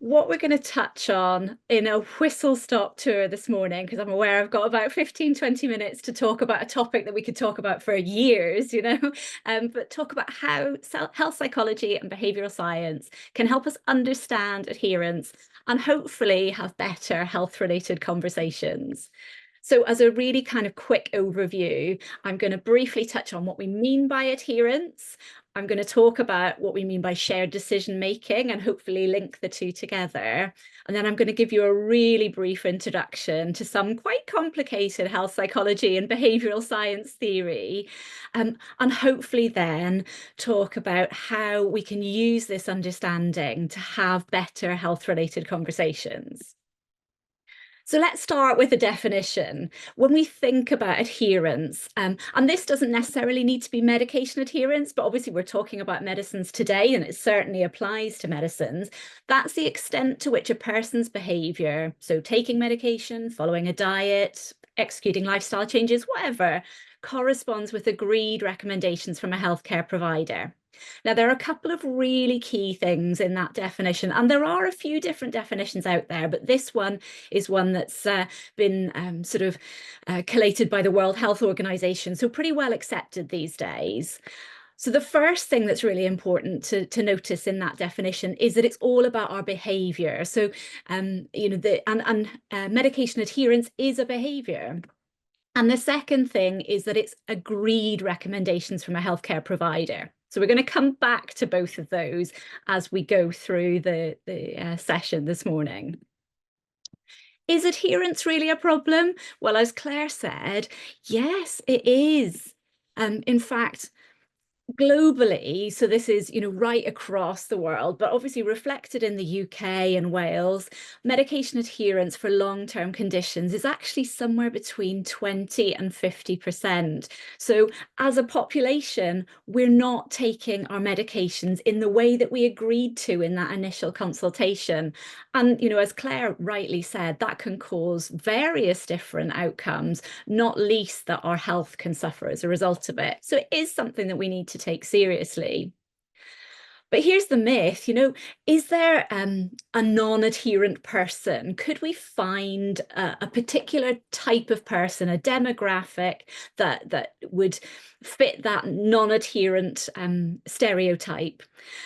what we're going to touch on in a whistle-stop tour this morning, because I'm aware I've got about 15-20 minutes to talk about a topic that we could talk about for years, but talk about how health psychology and behavioral science can help us understand adherence and hopefully have better health-related conversations. So as a really kind of quick overview, I'm going to briefly touch on what we mean by adherence. I'm going to talk about what we mean by shared decision making and hopefully link the two together. And then I'm going to give you a really brief introduction to some quite complicated health psychology and behavioral science theory. And hopefully then talk about how we can use this understanding to have better health-related conversations. So let's start with a definition. When we think about adherence, and this doesn't necessarily need to be medication adherence, but obviously we're talking about medicines today, and it certainly applies to medicines. That's the extent to which a person's behavior, so taking medication, following a diet, executing lifestyle changes, whatever, corresponds with agreed recommendations from a healthcare provider. Now, there are a couple of really key things in that definition, and there are a few different definitions out there, but this one is one that's been collated by the World Health Organization, so pretty well accepted these days. So the first thing that's really important to notice in that definition is that it's all about our behavior. So, medication adherence is a behavior. And the second thing is that it's agreed recommendations from a healthcare provider. So we're going to come back to both of those as we go through the session this morning. Is adherence really a problem? Well, as Claire said, yes, it is. In fact, globally, so this is, right across the world, but obviously reflected in the UK and Wales, medication adherence for long-term conditions is actually somewhere between 20 and 50%. So as a population, we're not taking our medications in the way that we agreed to in that initial consultation. And, as Claire rightly said, that can cause various different outcomes, not least that our health can suffer as a result of it. So it is something that we need to take seriously. But here's the myth, is there a non-adherent person? Could we find a particular type of person, a demographic that would fit that non-adherent stereotype?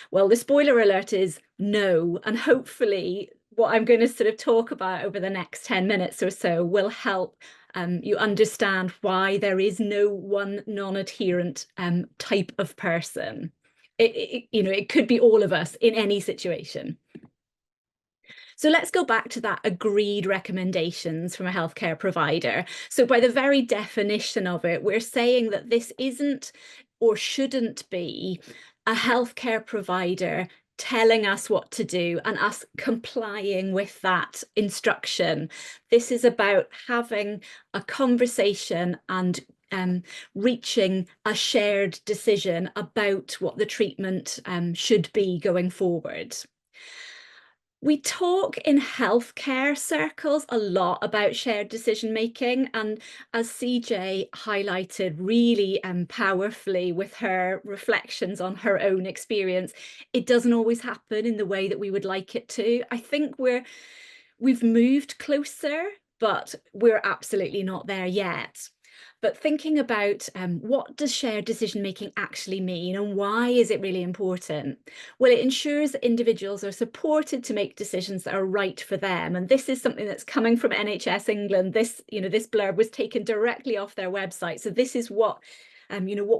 Well, the spoiler alert is no, and hopefully what I'm going to sort of talk about over the next 10 minutes or so will help you understand why there is no one non-adherent type of person. It could be all of us in any situation. So let's go back to that agreed recommendations from a healthcare provider. So by the very definition of it, we're saying that this isn't or shouldn't be a healthcare provider telling us what to do and us complying with that instruction. This is about having a conversation and reaching a shared decision about what the treatment should be going forward. We talk in healthcare circles a lot about shared decision making, and as CJ highlighted really powerfully with her reflections on her own experience, it doesn't always happen in the way that we would like it to. I think we've moved closer, but we're absolutely not there yet. But thinking about what does shared decision making actually mean and why is it really important? Well, it ensures that individuals are supported to make decisions that are right for them. And this is something that's coming from NHS England. This blurb was taken directly off their website. So this is what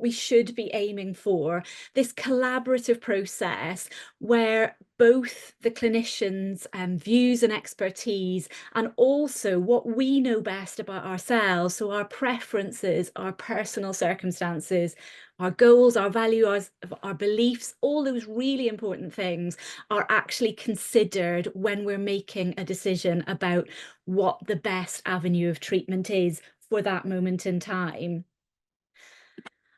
we should be aiming for, this collaborative process where both the clinicians' views and expertise and also what we know best about ourselves, so our preferences, our personal circumstances, our goals, our values, our beliefs, all those really important things are actually considered when we're making a decision about what the best avenue of treatment is for that moment in time.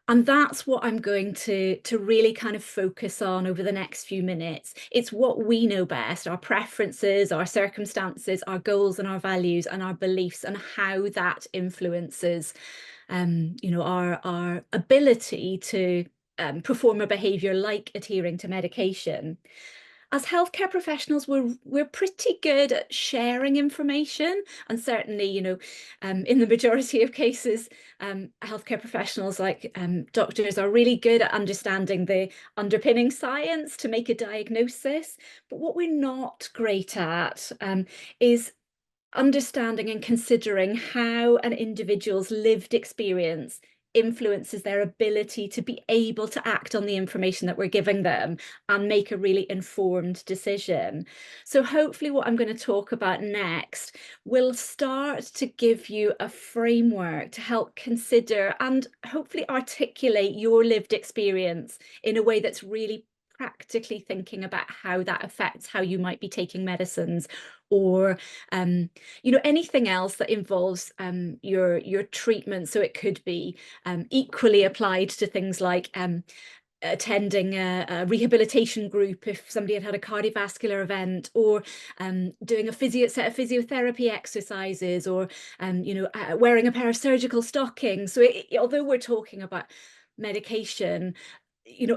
And that's what I'm going to really kind of focus on over the next few minutes. It's what we know best, our preferences, our circumstances, our goals and our values and our beliefs, and how that influences our ability to perform a behavior like adhering to medication. As healthcare professionals, we're pretty good at sharing information, and certainly, in the majority of cases, healthcare professionals like doctors are really good at understanding the underpinning science to make a diagnosis. But what we're not great at is understanding and considering how an individual's lived experience influences their ability to be able to act on the information that we're giving them and make a really informed decision. So hopefully what I'm going to talk about next will start to give you a framework to help consider and hopefully articulate your lived experience in a way that's really practically thinking about how that affects how you might be taking medicines, or anything else that involves your treatment. So it could be equally applied to things like attending a rehabilitation group if somebody had a cardiovascular event, or doing a set of physiotherapy exercises, or wearing a pair of surgical stockings. So although we're talking about medication,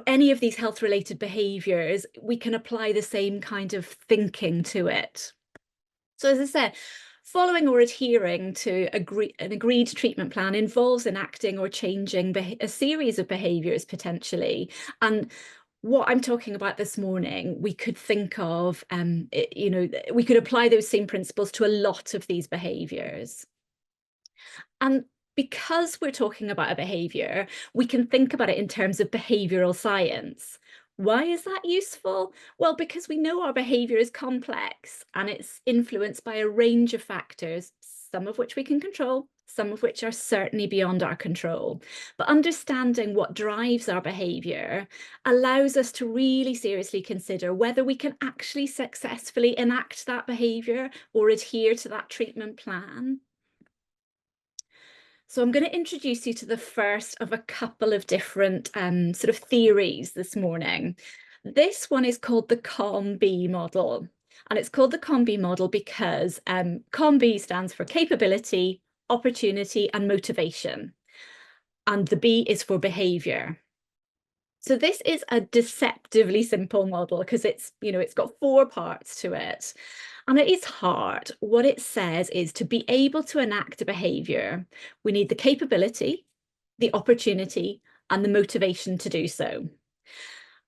any of these health related behaviors, we can apply the same kind of thinking to it. So as I said, following or adhering to an agreed treatment plan involves enacting or changing a series of behaviours potentially. And what I'm talking about this morning, we could think of, we could apply those same principles to a lot of these behaviours. And because we're talking about a behaviour, we can think about it in terms of behavioural science. Why is that useful? Well, because we know our behaviour is complex and it's influenced by a range of factors, some of which we can control, some of which are certainly beyond our control. But understanding what drives our behaviour allows us to really seriously consider whether we can actually successfully enact that behaviour or adhere to that treatment plan. So I'm going to introduce you to the first of a couple of different sort of theories this morning. This one is called the COM-B model. And it's called the COM-B model because COM-B stands for capability, opportunity, and motivation. And the B is for behavior. So this is a deceptively simple model because it's got 4 parts to it. And at its heart, what it says is to be able to enact a behavior, we need the capability, the opportunity, and the motivation to do so.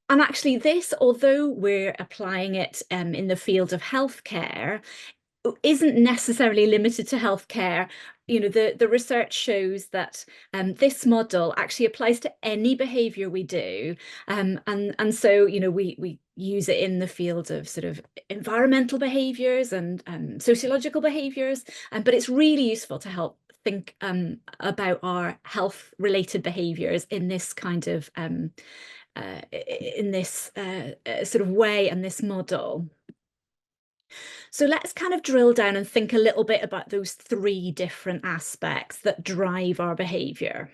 And actually this, although we're applying it in the field of healthcare, isn't necessarily limited to healthcare. The research shows that this model actually applies to any behavior we do. And so, we use it in the field of sort of environmental behaviors and sociological behaviors, but it's really useful to help think about our health related behaviors in this kind of sort of way and this model. So let's kind of drill down and think a little bit about those 3 different aspects that drive our behavior.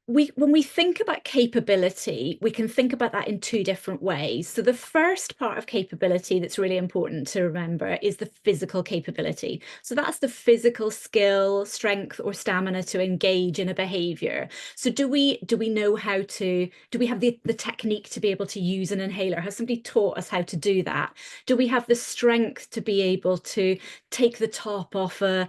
When we think about capability, we can think about that in 2 different ways. So the first part of capability that's really important to remember is the physical capability. So that's the physical skill, strength, or stamina to engage in a behavior. So do we know how to, do we have the technique to be able to use an inhaler? Has somebody taught us how to do that? Do we have the strength to be able to take the top off a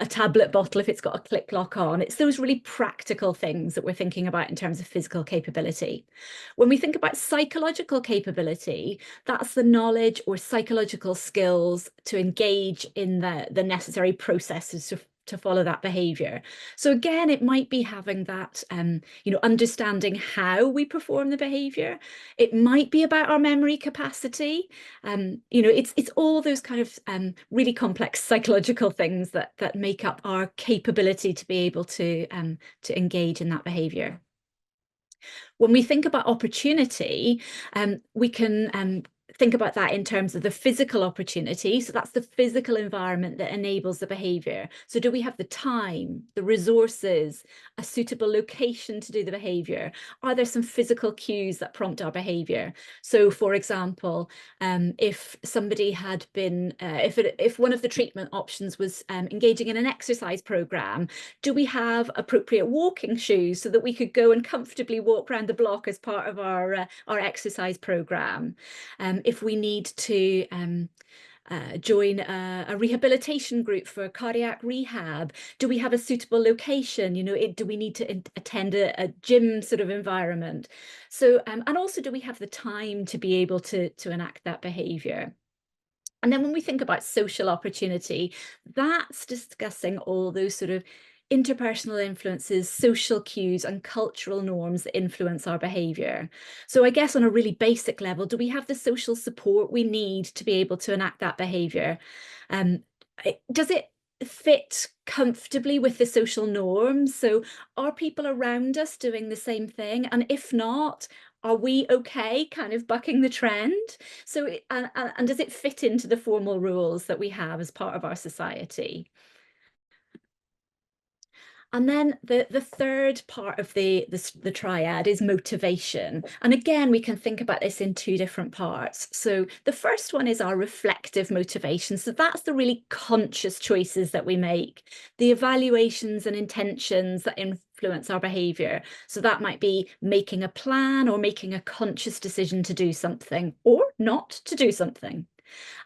tablet bottle if it's got a click lock on? It's those really practical things that we're thinking about in terms of physical capability. When we think about psychological capability, that's the knowledge or psychological skills to engage in the necessary processes to follow that behavior. So again, it might be having that, understanding how we perform the behavior. It might be about our memory capacity. It's all those kind of really complex psychological things that make up our capability to be able to engage in that behavior. When we think about opportunity, we can think about that in terms of the physical opportunity. So that's the physical environment that enables the behavior. So do we have the time, the resources, a suitable location to do the behavior? Are there some physical cues that prompt our behavior? So for example, if somebody had been, if one of the treatment options was engaging in an exercise program, do we have appropriate walking shoes so that we could go and comfortably walk around the block as part of our exercise program? If we need to join a rehabilitation group for cardiac rehab, do we have a suitable location? Do we need to attend a gym sort of environment? So, and also, do we have the time to be able to enact that behavior? And then when we think about social opportunity, that's discussing all those sort of interpersonal influences, social cues, and cultural norms that influence our behavior. So I guess on a really basic level, do we have the social support we need to be able to enact that behavior? Does it fit comfortably with the social norms? So are people around us doing the same thing? And if not, are we okay kind of bucking the trend? So, and does it fit into the formal rules that we have as part of our society? And then the third part of the triad is motivation. And again, we can think about this in two different parts. So the first one is our reflective motivation. So that's the really conscious choices that we make, the evaluations and intentions that influence our behavior. So that might be making a plan or making a conscious decision to do something or not to do something.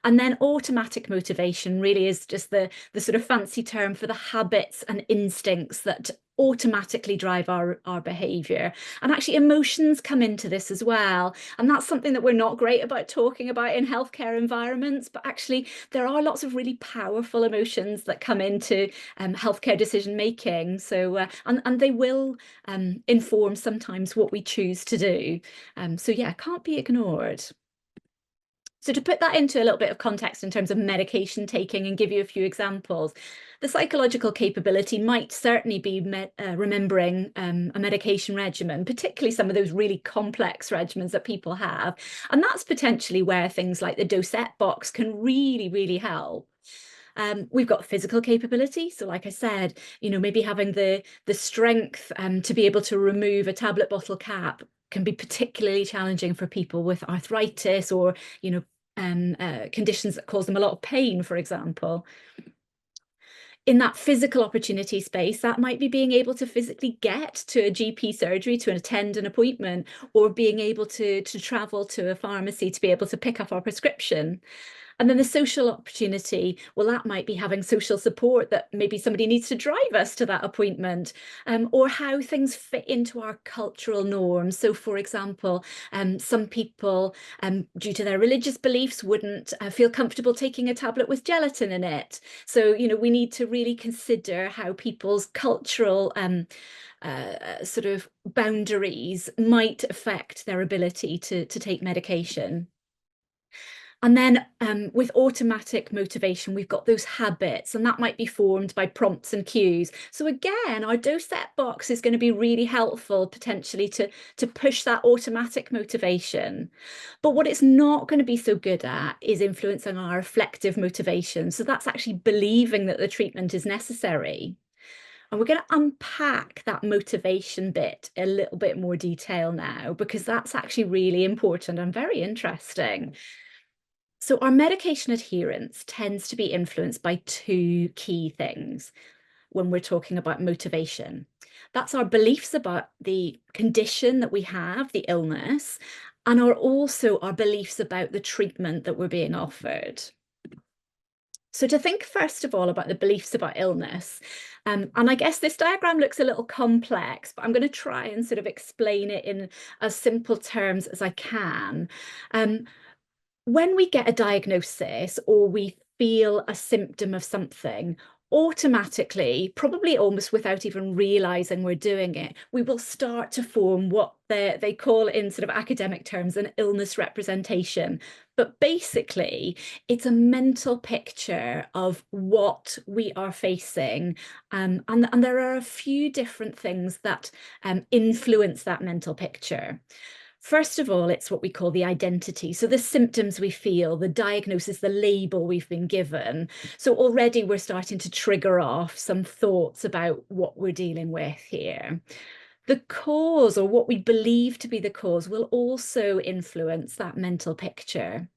And then automatic motivation really is just the sort of fancy term for the habits and instincts that automatically drive our behavior. And actually emotions come into this as well. And that's something that we're not great about talking about in healthcare environments, but actually there are lots of really powerful emotions that come into healthcare decision making. So, and they will inform sometimes what we choose to do. So yeah, can't be ignored. So to put that into a little bit of context in terms of medication taking and give you a few examples, the psychological capability might certainly be remembering a medication regimen, particularly some of those really complex regimens that people have. And that's potentially where things like the dosette box can really, really help. We've got physical capability. So like I said, maybe having the strength to be able to remove a tablet bottle cap can be particularly challenging for people with arthritis or, conditions that cause them a lot of pain, for example. In that physical opportunity space, that might be being able to physically get to a GP surgery to attend an appointment, or being able to travel to a pharmacy to be able to pick up our prescription. And then the social opportunity, well, that might be having social support, that maybe somebody needs to drive us to that appointment, or how things fit into our cultural norms. So, for example, some people, due to their religious beliefs, wouldn't feel comfortable taking a tablet with gelatin in it. So, we need to really consider how people's cultural sort of boundaries might affect their ability to take medication. And then with automatic motivation, we've got those habits, and that might be formed by prompts and cues. So again, our dosette box is going to be really helpful potentially to push that automatic motivation. But what it's not going to be so good at is influencing our reflective motivation. So that's actually believing that the treatment is necessary. And we're going to unpack that motivation bit a little bit more detail now, because that's actually really important and very interesting. So our medication adherence tends to be influenced by two key things when we're talking about motivation. That's our beliefs about the condition that we have, the illness, and also our beliefs about the treatment that we're being offered. So to think first of all about the beliefs about illness, and I guess this diagram looks a little complex, but I'm going to try and sort of explain it in as simple terms as I can. When we get a diagnosis or we feel a symptom of something, automatically, probably almost without even realizing we're doing it, we will start to form what they call in sort of academic terms an illness representation. But basically, it's a mental picture of what we are facing. And there are a few different things that influence that mental picture. First of all, it's what we call the identity. So the symptoms we feel, the diagnosis, the label we've been given. So already we're starting to trigger off some thoughts about what we're dealing with here. The cause, or what we believe to be the cause, will also influence that mental picture.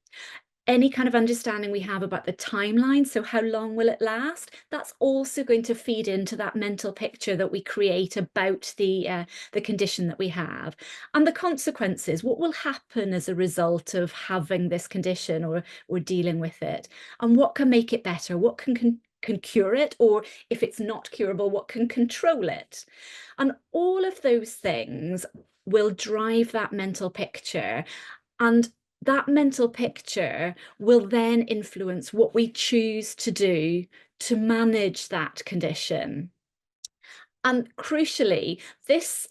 Any kind of understanding we have about the timeline, so how long will it last, that's also going to feed into that mental picture that we create about the condition that we have. And the consequences, what will happen as a result of having this condition or dealing with it, and what can make it better, what can cure it, or if it's not curable, what can control it. And all of those things will drive that mental picture. And that mental picture will then influence what we choose to do to manage that condition. And crucially, this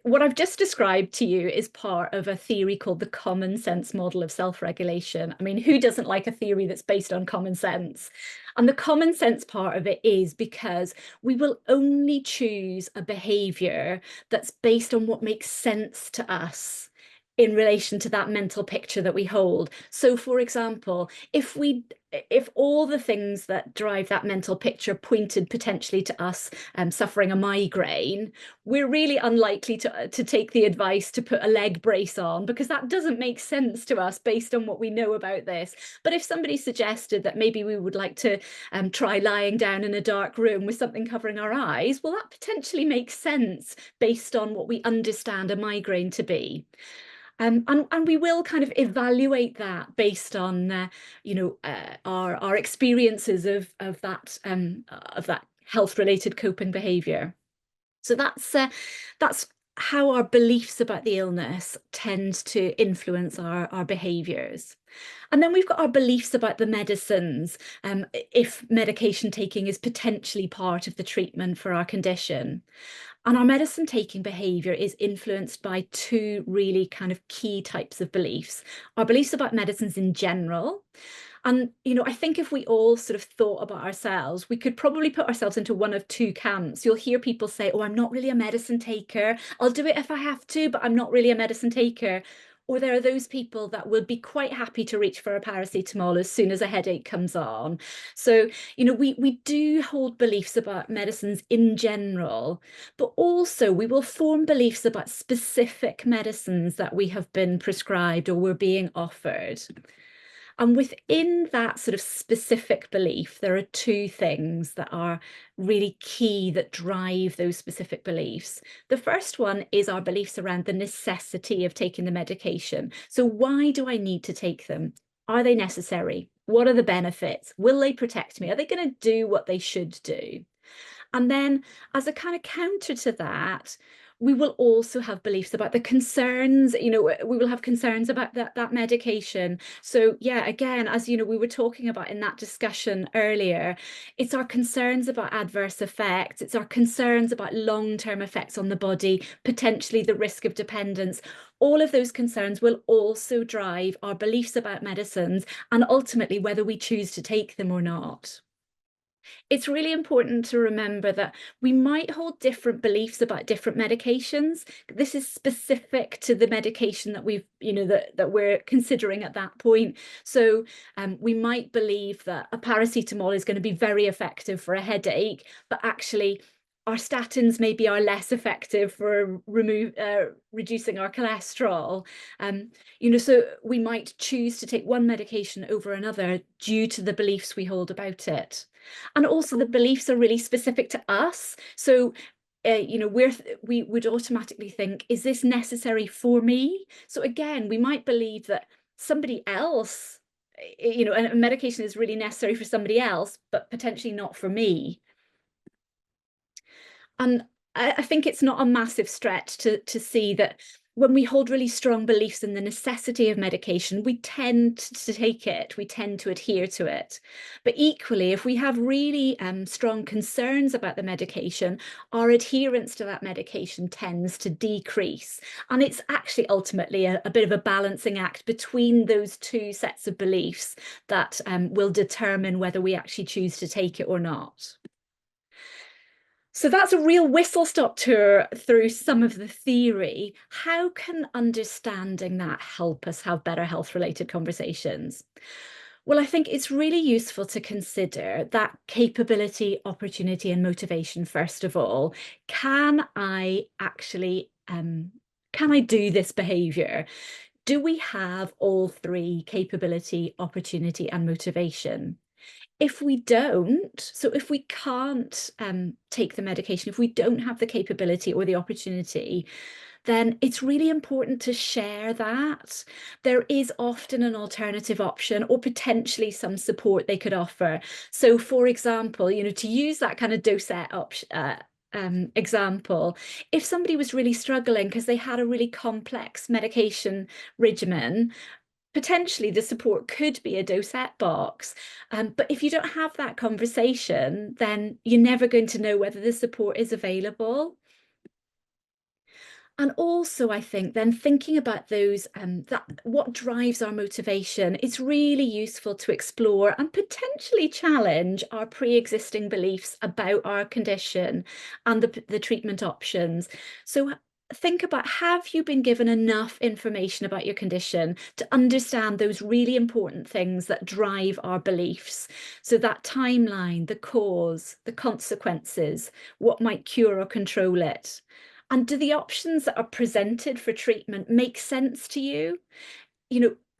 what I've just described to you is part of a theory called the common sense model of self-regulation. I mean, who doesn't like a theory that's based on common sense? And the common sense part of it is because we will only choose a behavior that's based on what makes sense to us in relation to that mental picture that we hold. So, for example, if all the things that drive that mental picture pointed potentially to us suffering a migraine, we're really unlikely to take the advice to put a leg brace on, because that doesn't make sense to us based on what we know about this. But if somebody suggested that maybe we would like to try lying down in a dark room with something covering our eyes, well, that potentially makes sense based on what we understand a migraine to be. And we will kind of evaluate that based on our experiences of that health-related coping behaviour. So that's how our beliefs about the illness tend to influence our behaviours. And then we've got our beliefs about the medicines, if medication taking is potentially part of the treatment for our condition. And our medicine taking behaviour is influenced by two really kind of key types of beliefs. Our beliefs about medicines in general. And, I think if we all sort of thought about ourselves, we could probably put ourselves into one of two camps. You'll hear people say, oh, I'm not really a medicine taker. I'll do it if I have to, but I'm not really a medicine taker. Or there are those people that would be quite happy to reach for a paracetamol as soon as a headache comes on. So, we do hold beliefs about medicines in general, but also we will form beliefs about specific medicines that we have been prescribed or we're being offered. And within that sort of specific belief, there are two things that are really key that drive those specific beliefs. The first one is our beliefs around the necessity of taking the medication. So why do I need to take them? Are they necessary? What are the benefits? Will they protect me? Are they going to do what they should do? And then as a kind of counter to that, we will also have beliefs about the concerns, we will have concerns about that medication. So yeah, again, as we were talking about in that discussion earlier, it's our concerns about adverse effects, it's our concerns about long-term effects on the body, potentially the risk of dependence. All of those concerns will also drive our beliefs about medicines and ultimately whether we choose to take them or not. It's really important to remember that we might hold different beliefs about different medications. This is specific to the medication that that we're considering at that point. So we might believe that a paracetamol is going to be very effective for a headache, but actually our statins maybe are less effective for reducing our cholesterol. So we might choose to take one medication over another due to the beliefs we hold about it. And also the beliefs are really specific to us. So we would automatically think, is this necessary for me? So again, we might believe that somebody else, and a medication is really necessary for somebody else, but potentially not for me. And I think it's not a massive stretch to see that when we hold really strong beliefs in the necessity of medication, we tend to take it, we tend to adhere to it. But equally, if we have really strong concerns about the medication, our adherence to that medication tends to decrease. And it's actually ultimately a bit of a balancing act between those two sets of beliefs that will determine whether we actually choose to take it or not. So that's a real whistle-stop tour through some of the theory. How can understanding that help us have better health-related conversations? Well, I think it's really useful to consider that capability, opportunity, and motivation, first of all. Can I actually, can I do this behavior? Do we have all three: capability, opportunity, and motivation? If we don't, so if we can't take the medication, if we don't have the capability or the opportunity, then it's really important to share that. There is often an alternative option or potentially some support they could offer. So for example, to use that kind of dosette option, example, if somebody was really struggling because they had a really complex medication regimen, potentially the support could be a dosette box. But if you don't have that conversation, then you're never going to know whether the support is available. And also, I think then thinking about those, that what drives our motivation, it's really useful to explore and potentially challenge our pre-existing beliefs about our condition and the treatment options. So think about, have you been given enough information about your condition to understand those really important things that drive our beliefs? So that timeline, the cause, the consequences, what might cure or control it. And do the options that are presented for treatment make sense to you?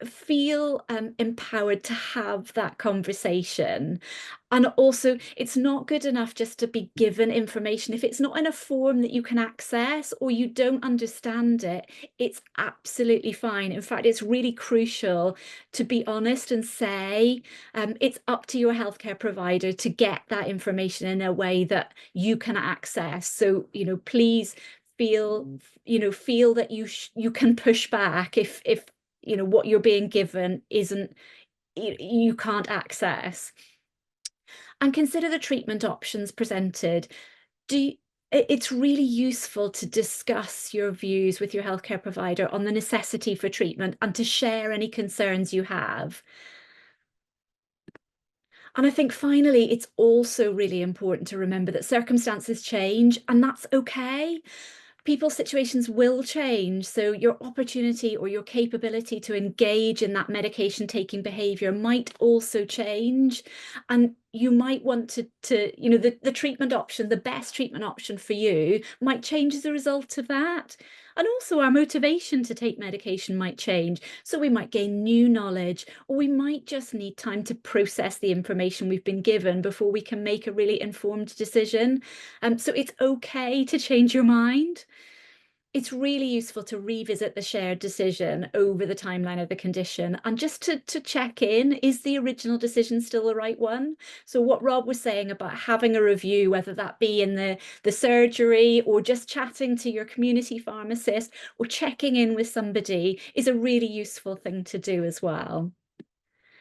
Feel empowered to have that conversation. And also, it's not good enough just to be given information. If it's not in a form that you can access or you don't understand it, it's absolutely fine. In fact, it's really crucial to be honest and say it's up to your healthcare provider to get that information in a way that you can access. So, please feel that you can push back if what you're being given isn't, you can't access. And consider the treatment options presented. It's really useful to discuss your views with your healthcare provider on the necessity for treatment and to share any concerns you have. And I think finally, it's also really important to remember that circumstances change, and that's okay. People's situations will change. So your opportunity or your capability to engage in that medication taking behavior might also change. And you might want the treatment option, the best treatment option for you might change as a result of that. And also our motivation to take medication might change. So we might gain new knowledge, or we might just need time to process the information we've been given before we can make a really informed decision. So it's okay to change your mind. It's really useful to revisit the shared decision over the timeline of the condition and just to check in, is the original decision still the right one? So what Rob was saying about having a review, whether that be in the surgery or just chatting to your community pharmacist or checking in with somebody, is a really useful thing to do as well.